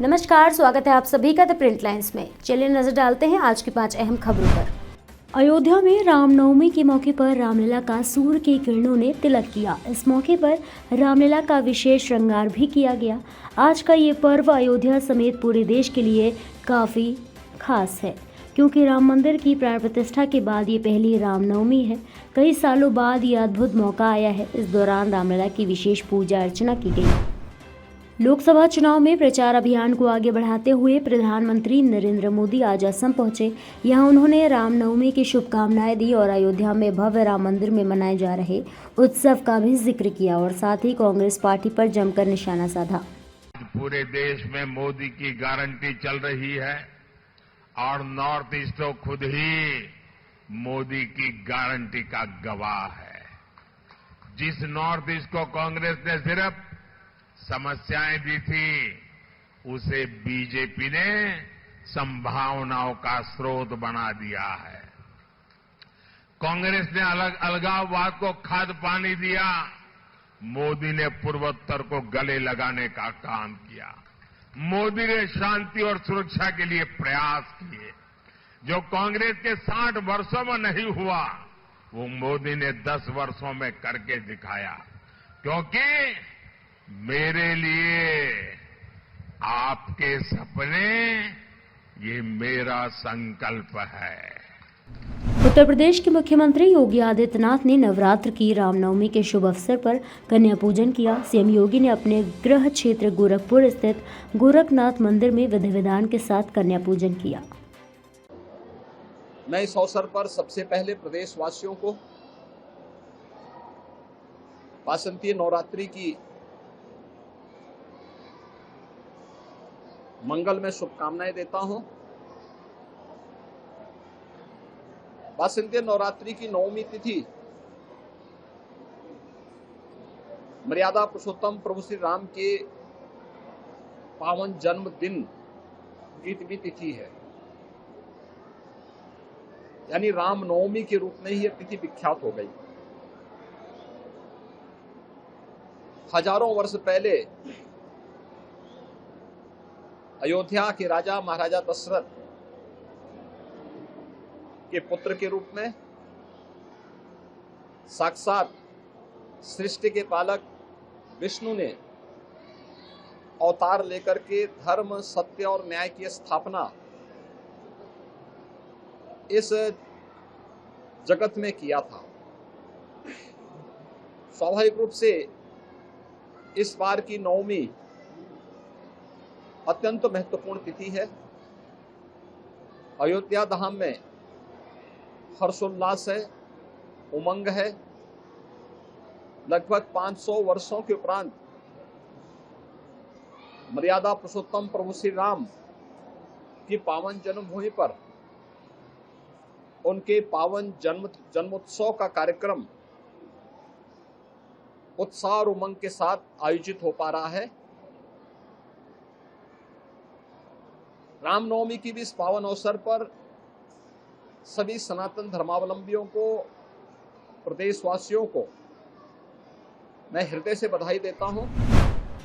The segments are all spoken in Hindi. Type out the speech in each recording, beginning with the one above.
नमस्कार, स्वागत है आप सभी का द प्रिंट लाइन्स में। चलिए नजर डालते हैं आज की 5 अहम खबरों पर। अयोध्या में रामनवमी के मौके पर रामलीला का सूर्य की किरणों ने तिलक किया। इस मौके पर रामलीला का विशेष श्रृंगार भी किया गया। आज का ये पर्व अयोध्या समेत पूरे देश के लिए काफी खास है, क्योंकि राम मंदिर की प्राण प्रतिष्ठा के बाद ये पहली रामनवमी है। कई सालों बाद ये अद्भुत मौका आया है। इस दौरान रामलीला की विशेष पूजा अर्चना की गई। लोकसभा चुनाव में प्रचार अभियान को आगे बढ़ाते हुए प्रधानमंत्री नरेंद्र मोदी आज असम पहुंचे। यहां उन्होंने रामनवमी की शुभकामनाएं दी और अयोध्या में भव्य राम मंदिर में मनाए जा रहे उत्सव का भी जिक्र किया और साथ ही कांग्रेस पार्टी पर जमकर निशाना साधा। पूरे देश में मोदी की गारंटी चल रही है और नॉर्थ ईस्ट तो खुद ही मोदी की गारंटी का गवाह है। जिस नॉर्थ ईस्ट को कांग्रेस ने सिर्फ समस्याएं दी थी, उसे बीजेपी ने संभावनाओं का स्रोत बना दिया है। कांग्रेस ने अलगाववाद को खाद पानी दिया, मोदी ने पूर्वोत्तर को गले लगाने का काम किया। मोदी ने शांति और सुरक्षा के लिए प्रयास किए। जो कांग्रेस के 60 वर्षों में नहीं हुआ, वो मोदी ने 10 वर्षों में करके दिखाया। क्योंकि मेरे लिए आपके सपने, ये मेरा संकल्प है। उत्तर प्रदेश के मुख्यमंत्री योगी आदित्यनाथ ने नवरात्र की रामनवमी के शुभ अवसर पर कन्या पूजन किया। सीएम योगी ने अपने गृह क्षेत्र गोरखपुर स्थित गोरखनाथ मंदिर में विधि विधान के साथ कन्या पूजन किया। मैं इस अवसर पर सबसे पहले प्रदेशवासियों को वासंतीय नवरात्रि की मंगल में शुभकामनाएं देता हूं। वासंतीय नवरात्रि की नवमी तिथि मर्यादा पुरुषोत्तम प्रभु श्री राम के पावन जन्मदिन की भी तिथि है, यानी राम नवमी के रूप में ही यह तिथि विख्यात हो गई। हजारों वर्ष पहले अयोध्या के राजा महाराजा दशरथ के पुत्र के रूप में साक्षात सृष्टि के पालक विष्णु ने अवतार लेकर के धर्म, सत्य और न्याय की स्थापना इस जगत में किया था। स्वाभाविक रूप से इस बार की नवमी अत्यंत महत्वपूर्ण तिथि है। अयोध्या धाम में हर्षोल्लास है, उमंग है। लगभग 500 वर्षों के उपरांत मर्यादा पुरुषोत्तम प्रभु श्री राम की पावन जन्मभूमि पर उनके पावन जन्मोत्सव का कार्यक्रम उत्साह और उमंग के साथ आयोजित हो पा रहा है। रामनवमी की भी इस पावन अवसर पर सभी सनातन धर्मावलंबियों को, प्रदेशवासियों को मैं हृदय से बधाई देता हूं।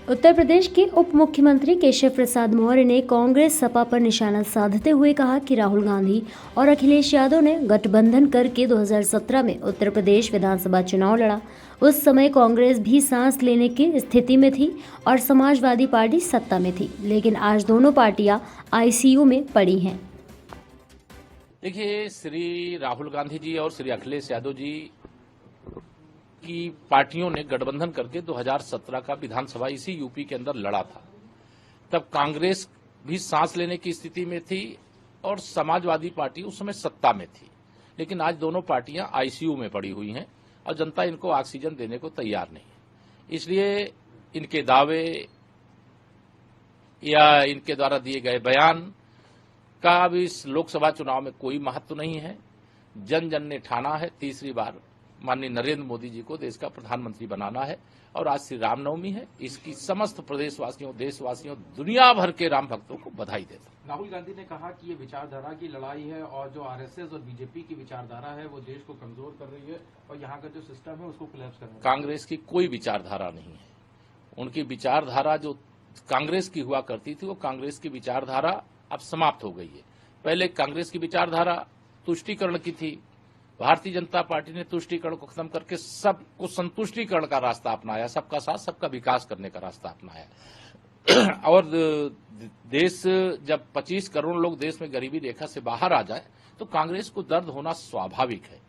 उत्तर प्रदेश के उप मुख्यमंत्री केशव प्रसाद मौर्य ने कांग्रेस सपा पर निशाना साधते हुए कहा कि राहुल गांधी और अखिलेश यादव ने गठबंधन करके 2017 में उत्तर प्रदेश विधानसभा चुनाव लड़ा। उस समय कांग्रेस भी सांस लेने की स्थिति में थी और समाजवादी पार्टी सत्ता में थी, लेकिन आज दोनों पार्टियां आईसीयू में पड़ी हैं। देखिए, श्री राहुल गांधी जी और श्री अखिलेश यादव जी की पार्टियों ने गठबंधन करके 2017 का विधानसभा इसी यूपी के अंदर लड़ा था। तब कांग्रेस भी सांस लेने की स्थिति में थी और समाजवादी पार्टी उस समय सत्ता में थी, लेकिन आज दोनों पार्टियां आईसीयू में पड़ी हुई हैं और जनता इनको ऑक्सीजन देने को तैयार नहीं है। इसलिए इनके दावे या इनके द्वारा दिए गए बयान का अब इस लोकसभा चुनाव में कोई महत्व नहीं है। जन जन ने ठाना है तीसरी बार माननीय नरेंद्र मोदी जी को देश का प्रधानमंत्री बनाना है और आज श्री रामनवमी है। इसकी समस्त प्रदेशवासियों, देशवासियों, दुनिया भर के राम भक्तों को बधाई देता हूं। राहुल गांधी ने कहा कि ये विचारधारा की लड़ाई है और जो आरएसएस और बीजेपी की विचारधारा है वो देश को कमजोर कर रही है और यहाँ का जो सिस्टम है उसको कोलैप्स कर रहा है। कांग्रेस की कोई विचारधारा नहीं है। उनकी विचारधारा जो कांग्रेस की हुआ करती थी, वो कांग्रेस की विचारधारा अब समाप्त हो गई है। पहले कांग्रेस की विचारधारा तुष्टीकरण की थी। भारतीय जनता पार्टी ने तुष्टीकरण को खत्म करके सबको संतुष्टीकरण का रास्ता अपनाया, सबका साथ सबका विकास करने का रास्ता अपनाया। और देश जब 25 करोड़ लोग देश में गरीबी रेखा से बाहर आ जाए तो कांग्रेस को दर्द होना स्वाभाविक है।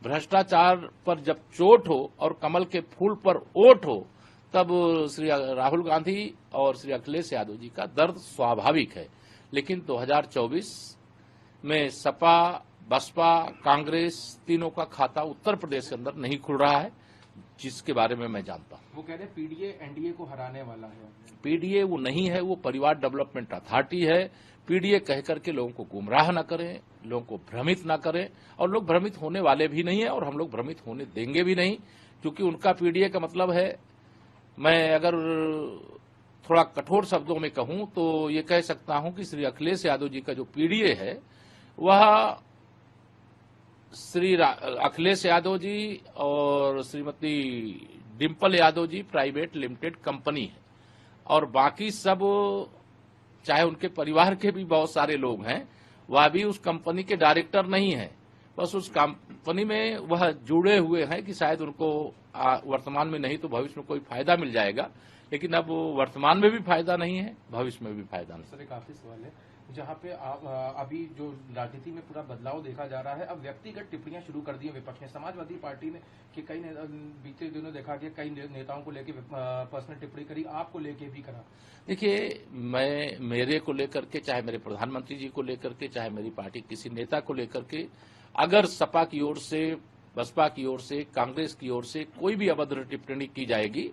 भ्रष्टाचार पर जब चोट हो और कमल के फूल पर ओट हो तब श्री राहुल गांधी और श्री अखिलेश यादव जी का दर्द स्वाभाविक है। लेकिन 2024 में सपा, बसपा, कांग्रेस तीनों का खाता उत्तर प्रदेश के अंदर नहीं खुल रहा है, जिसके बारे में मैं जानता हूं। वो कह रहे पीडीए एनडीए को हराने वाला है। पीडीए वो नहीं है, वो परिवार डेवलपमेंट अथॉरिटी है। पीडीए कह करके लोगों को गुमराह न करें, लोगों को भ्रमित न करें, और लोग भ्रमित होने वाले भी नहीं है और हम लोग भ्रमित होने देंगे भी नहीं, क्योंकि उनका पीडीए का मतलब है, मैं अगर थोड़ा कठोर शब्दों में कहूं तो ये कह सकता हूं कि श्री अखिलेश यादव जी का जो पीडीए है वह श्री अखिलेश यादव जी और Shrimati Dimple Yadav ji private limited company है, और बाकी सब चाहे उनके परिवार के भी बहुत सारे लोग हैं, वह भी उस कंपनी के डायरेक्टर नहीं है। बस उस कंपनी में वह जुड़े हुए हैं कि शायद उनको वर्तमान में नहीं तो भविष्य में कोई फायदा मिल जाएगा, लेकिन अब वर्तमान में भी फायदा नहीं है, भविष्य में भी फायदा नहीं। सर, एक आखिरी सवाल है, जहां पे अभी जो राजनीति में पूरा बदलाव देखा जा रहा है, अब व्यक्तिगत टिप्पणियां शुरू कर दी है विपक्ष ने। समाजवादी पार्टी ने कि कई बीते दिनों देखा कि कई नेताओं को लेकर पर्सनल टिप्पणी करी, आपको लेके भी करा। देखिए, मैं मेरे को लेकर के, चाहे मेरे प्रधानमंत्री जी को लेकर के, चाहे मेरी पार्टी किसी नेता को लेकर के, अगर सपा की ओर से, बसपा की ओर से, कांग्रेस की ओर से कोई भी अभद्र टिप्पणी की जाएगी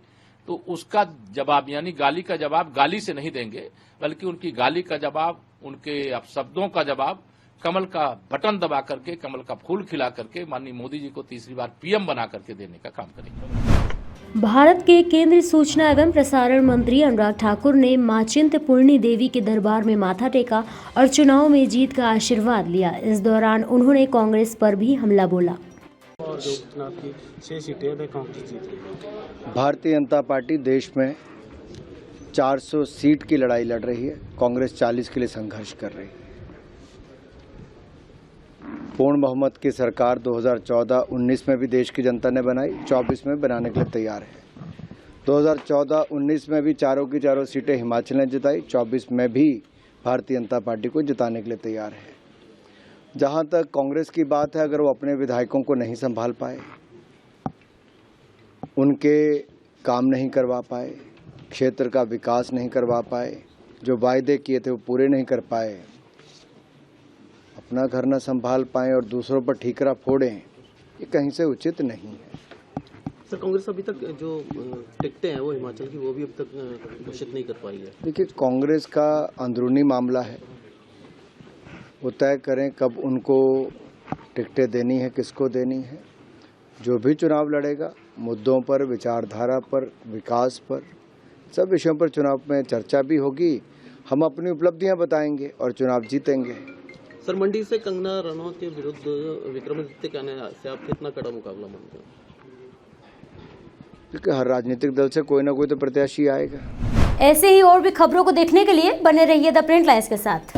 तो उसका जवाब, यानी गाली का जवाब गाली से नहीं देंगे, बल्कि उनकी गाली का जवाब, उनके अपशब्दों का जवाब कमल का बटन दबा करके, कमल का फूल खिला करके माननीय मोदी जी को तीसरी बार पीएम बना करके देने का काम करेंगे। भारत के केंद्रीय सूचना एवं प्रसारण मंत्री अनुराग ठाकुर ने मां चिंतपूर्णी देवी के दरबार में माथा टेका और चुनाव में जीत का आशीर्वाद लिया। इस दौरान उन्होंने कांग्रेस पर भी हमला बोला। और जो चुनाव की 6 सीटें वे कांग्रेस जीत रही। भारतीय जनता पार्टी देश में 400 सीट की लड़ाई लड़ रही है, कांग्रेस 40 के लिए संघर्ष कर रही है। पूर्ण बहुमत की सरकार 2014-19 में भी देश की जनता ने बनाई, 24 में बनाने के लिए तैयार है। 2014-19 में भी चारों की चारों सीटें हिमाचल ने जिताई, 24 में भी भारतीय जनता पार्टी को जिताने के लिए तैयार है। जहां तक कांग्रेस की बात है, अगर वो अपने विधायकों को नहीं संभाल पाए, उनके काम नहीं करवा पाए, क्षेत्र का विकास नहीं करवा पाए, जो वायदे किए थे वो पूरे नहीं कर पाए, अपना घर न संभाल पाए और दूसरों पर ठीकरा फोड़ें, ये कहीं से उचित नहीं है। सर, कांग्रेस अभी तक जो टिकटें हैं वो हिमाचल की, वो भी अब तक घोषित नहीं कर पाई है। देखिए, कांग्रेस का अंदरूनी मामला है, वो तय करें कब उनको टिकटें देनी है, किसको देनी है। जो भी चुनाव लड़ेगा, मुद्दों पर, विचारधारा पर, विकास पर, सब विषयों पर चुनाव में चर्चा भी होगी। हम अपनी उपलब्धियां बताएंगे और चुनाव जीतेंगे। सर, मंडी से कंगना रनौत के विरुद्ध विक्रमादित्य कहने से आप कितना कड़ा मुकाबला मानते हैं? क्योंकि हर राजनीतिक दल से कोई ना कोई तो प्रत्याशी आएगा। ऐसे ही और भी खबरों को देखने के लिए बने रहिए द प्रिंट लाइन्स के साथ।